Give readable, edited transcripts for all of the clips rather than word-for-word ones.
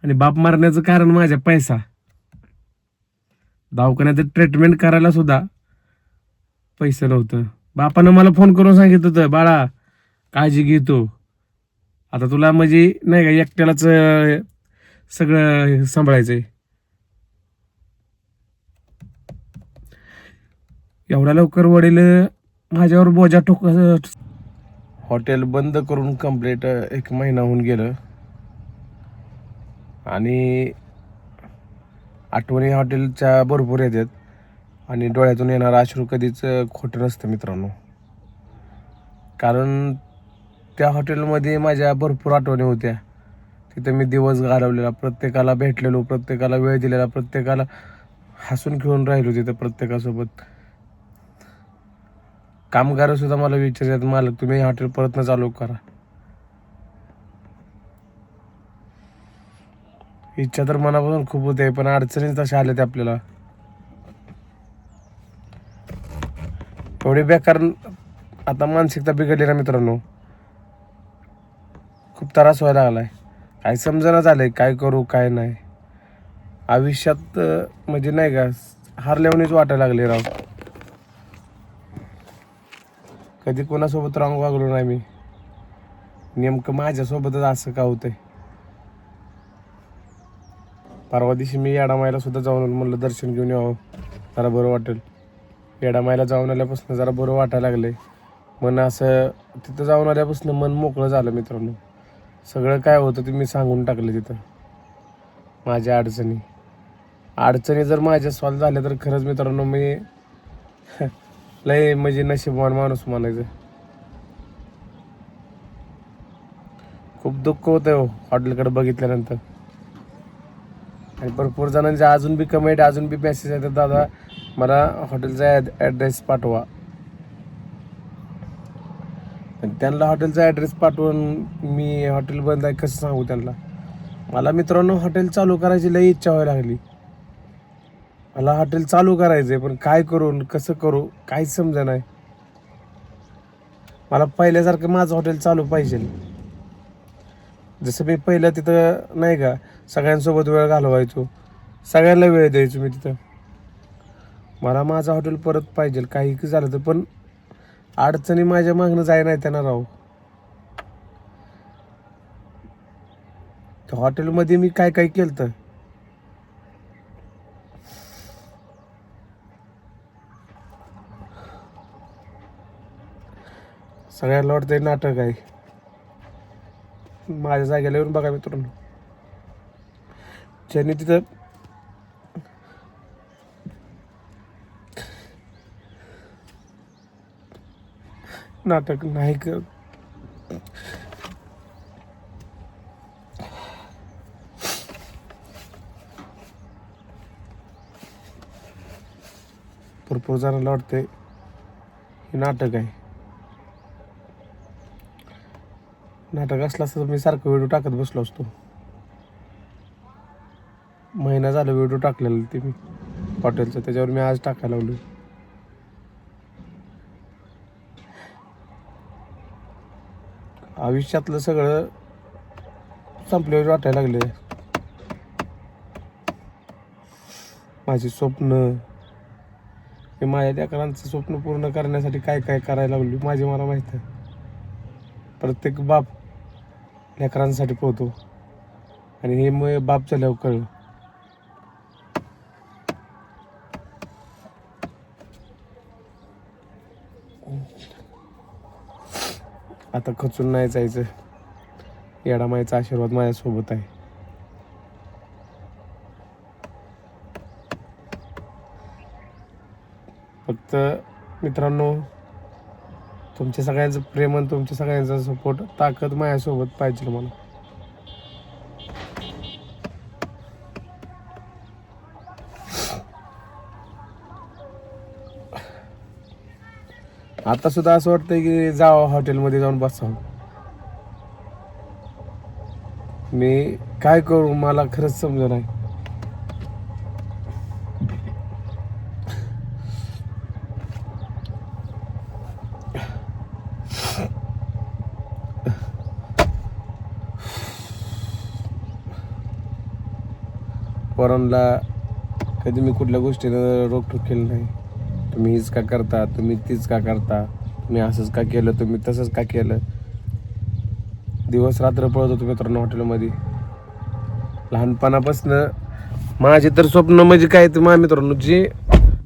आणि बाप मारण्याचं कारण माझ्या पैसा. दवाखान्यात ट्रीटमेंट करायला सुद्धा पैसे नव्हतं. बापानं मला फोन करून सांगितलं होतं, बाळा काळजी घेतो, आता तुला म्हणजे नाही का एकट्यालाच सगळं सांभाळायचंय. एवढ्या लवकर वडील माझ्यावर बोजा ठोक. हॉटेल बंद करून कंप्लीट 1 महिना होऊन गेलं आणि आठवणी हॉटेलच्या भरपूर येतात आणि डोळ्यातून येणारं अश्रू कधीच खोटं नसतं मित्रांनो. कारण त्या हॉटेलमध्ये माझ्या भरपूर आठवणी होत्या. तिथं मी दिवस घालवलेला, प्रत्येकाला भेटलेलो, प्रत्येकाला वेळ दिलेला, प्रत्येकाला हसून खेळून राहिलो तिथं प्रत्येकासोबत. कामगार सुद्धा मला विचारतात, मालक तुम्ही हॉटेल परत न चालू करा. इच्छा तर मनापासून खूप होते, पण अडचणीच तशा आल्या त्या आपल्याला. एवढी बेकार आता मानसिकता बिघडली ना मित्रांनो, खूप त्रास व्हायला लागलाय. काय समजना झालंय काय करू काय नाही. आयुष्यात म्हणजे नाही का हारल्यावानीच वाटायला लागले राव. कधी कोणासोबत रॉंग वागलो नाही मी, नेमकं माझ्यासोबतच असं का होतंय. परवा दिवशी मी येडामाईला सुद्धा जाऊन म्हणलं दर्शन घेऊन यावं, जरा बरं वाटेल. येडामाईला जाऊन आल्यापासून जरा बरं वाटायला लागले. मन असं तिथं जाऊन आल्यापासून मन मोकळं झालं मित्रांनो. सगळं काय होतं ते मी सांगून टाकलं तिथं. माझ्या अडचणी जर माझ्या सॉल्व झाल्या तर खरंच मित्रांनो मी लय म्हणजे नशीबवान माणूस म्हणायचं. खूप दुःख होतं हो हॉटेलकडे बघितल्यानंतर. आणि भरपूर जणांचे अजून बी कमेंट, अजून बी मेसेज येतात, दादा मला हॉटेलचा ॲड्रेस पाठवा. पण त्यांना हॉटेलचा ॲड्रेस पाठवून मी हॉटेल बंद आहे कसं सांगू त्यांना. मला मित्रांनो हॉटेल चालू करायची लई इच्छा व्हायला लागली. मला हॉटेल चालू करायचं आहे, पण काय करून कसं करू काहीच समजा नाही. मला पहिल्यासारखं माझं हॉटेल चालू पाहिजे. जसं मी पहिलं तिथं नाही का सगळ्यांसोबत वेळ घालवायचो, सगळ्यांना वेळ द्यायचो मी तिथं. मला माझं हॉटेल परत पाहिजे काही झालं तर. पण अडचणी माझ्या मागणं जाय नाही त्यांना राहू. त्या हॉटेलमध्ये मी काय काय केलं तर सगळ्यांना वाटतंय नाटक आहे. माझ्या जागेला येऊन बघा मित्रांनो, ज्यांनी तिथं नाटक नाही करत. भरपूर जणांना वाटतंय हे नाटक आहे. नाटक असलं असतं तर मी सारखं व्हिडिओ टाकत बसलो असतो. महिना झाला व्हिडिओ टाकलेला ते मी हॉटेलचं, त्याच्यावर मी आज टाकायला लावलो. आयुष्यातलं सगळं संपल्यावर वाटायला लागले. माझी स्वप्न, मी माझ्या लेकरांचं स्वप्न पूर्ण करण्यासाठी काय काय करायला लागलो माझे मला माहीत आहे. प्रत्येक बाप लेकरांसाठी पोहतो आणि हे मग बाप झाल्यावर कळलं. आता खचून नाही जायचं. येडामाईचा आशीर्वाद माझ्यासोबत आहे. फक्त मित्रांनो तुमच्या सगळ्यांचं प्रेम आणि तुमच्या सगळ्यांचा सपोर्ट, ताकद माझ्यासोबत पाहिजे मला. आता सुद्धा असं वाटतंय की जावं हॉटेलमध्ये जाऊन बसावं. मी काय करू मला खरंच समजत नाही. पोरांना कधी मी कुठल्या गोष्टीनं रोखटोक केलं नाही. तुम्ही हीच का करता, तुम्ही तीच का करता, तुम्ही असंच का केलं, तुम्ही तसंच का केलं. दिवस रात्र पळत होतो मित्रांनो हॉटेलमध्ये. लहानपणापासनं माझे तर स्वप्न म्हणजे काय ते माझ्या मित्रांनो,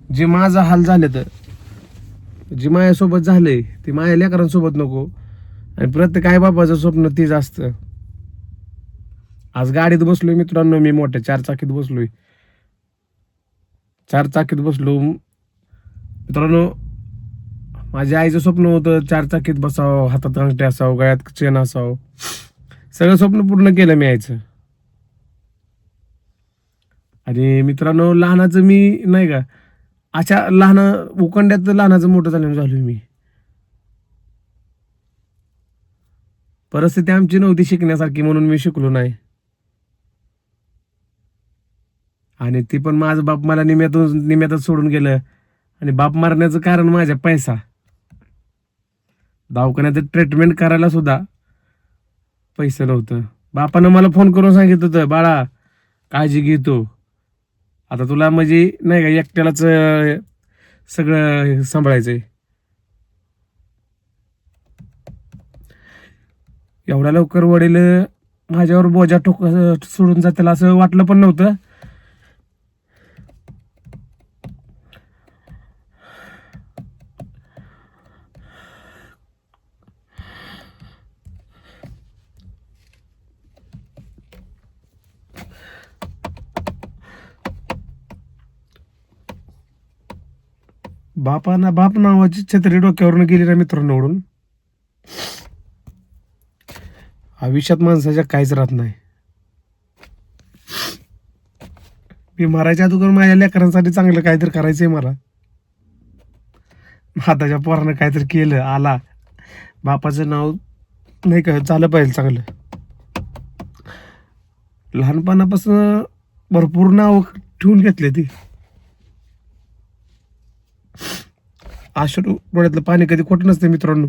जे माझा हाल झाले तर जे माझ्यासोबत झालंय ते माझ्या लेकरांसोबत नको. आणि प्रत्येक आई बापाचं स्वप्न तेच असतं. आज गाडीत बसलोय मित्रांनो, मी मोठ्या 4 चाकीत बसलोय. 4 चाकीत बसलो मित्रांनो. माझ्या आईचं स्वप्न होतं 4 चाकीत बसावं, हातात अंगठी असावं, गळ्यात चेन असावं. सगळं स्वप्न पूर्ण केलं मी आईचं. आणि मित्रांनो लहानाचं मी नाही का अशा लहान उकंड्यात लहानाचं मोठं झालोय मी. परिस्थिती आमची नव्हती शिकण्यासारखी म्हणून मी शिकलो नाही. आणि ती पण माझं बाप मला निम्यातच सोडून गेलं. आणि बाप मारण्याचं कारण माझ्या पैसा. दवाखान्यात ट्रीटमेंट करायला सुद्धा पैसे नव्हतं. बापानं मला फोन करून सांगितलं होतं, बाळा काळजी घेतो, आता तुला म्हणजे नाही का एकट्यालाच सगळं सांभाळायचंय. एवढ्या लवकर वडील माझ्यावर बोजा सोडून जातील असं वाटलं पण नव्हतं. बाप नावाची छत्री डोक्यावरून गेली ना मित्रांनो ओढून, आयुष्यात माणसाच्या काहीच राहत नाही. मी मरायच्या अगोदर माझ्या लेकरांसाठी चांगलं काहीतरी करायचंय मला. हाताच्या पोरानं काहीतरी केलं आला, बापाचं नाव नाही का झालं पाहिजे चांगलं. लहानपणापासून भरपूर नाव ठेवून घेतले ती. अश्रू डोळ्यातलं पाणी कधी खोटं नसते मित्रांनो.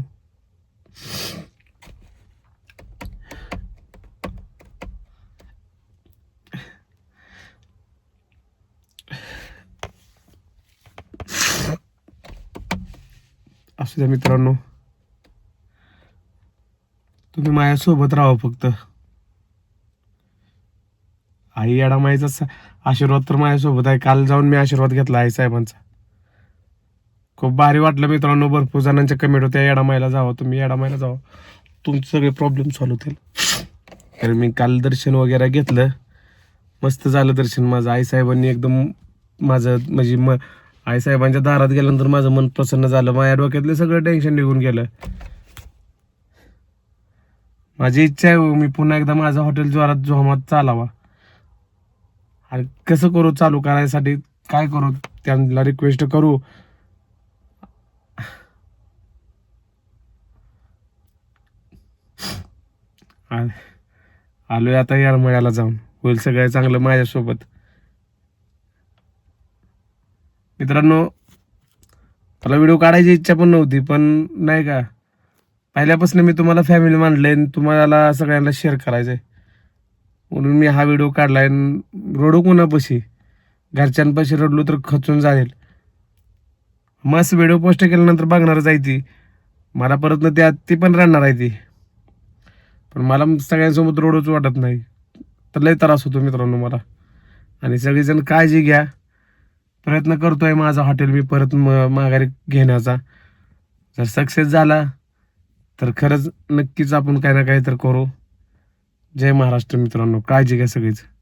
असू द्या मित्रांनो, तुम्ही माझ्यासोबत राहा फक्त. आई अडामाईचा आशीर्वाद तर माझ्यासोबत आहे. काल जाऊन मी आशीर्वाद घेतला आई साहेबांचा. खूप भारी वाटलं मित्रांनो. भरपूर जणांच्या कमेंट होत्या, येडामाईला जावं, तुम्ही येडामाईला जावं, तुमचे सगळे प्रॉब्लेम सॉल्व्ह होतील. तर मी काल दर्शन वगैरे घेतलं, मस्त झालं दर्शन माझं. आई साहेबांनी एकदम माझं म्हणजे आई साहेबांच्या दारात गेल्यानंतर माझं मन प्रसन्न झालं. माझ्या डोक्यातलं सगळं टेन्शन निघून गेलं. माझी इच्छा आहे मी पुन्हा एकदा माझं हॉटेल जोमात चालावा. आणि कसं करू चालू करायसाठी, काय करू, त्यांना रिक्वेस्ट करू. आलोय आता येरमाळ्याला जाऊन, होईल सगळं चांगलं माझ्यासोबत. मित्रांनो मला व्हिडिओ काढायची इच्छा पण नव्हती, पण नाही का पहिल्यापासून मी तुम्हाला फॅमिली मानलंय, तुम्हाला सगळ्यांना शेअर करायचंय म्हणून मी हा व्हिडिओ काढलाय. रडू कोणापाशी, घरच्यांपाशी रडलो तर खचून जाईल. मस्त व्हिडिओ पोस्ट केल्यानंतर बघणारच आहे ती, मला परत न ती पण रडणार आहे ती. पण मला सगळ्यांसोबत रडूच वाटत नाही, तर लय त्रास होतो मित्रांनो मला. आणि सगळेजण काळजी घ्या. प्रयत्न करतोय माझा हॉटेल मी परत माघारी घेण्याचा. जर सक्सेस झाला तर खरंच नक्कीच आपण काही ना काही तर करू. जय महाराष्ट्र मित्रांनो, काळजी घ्या सगळीच.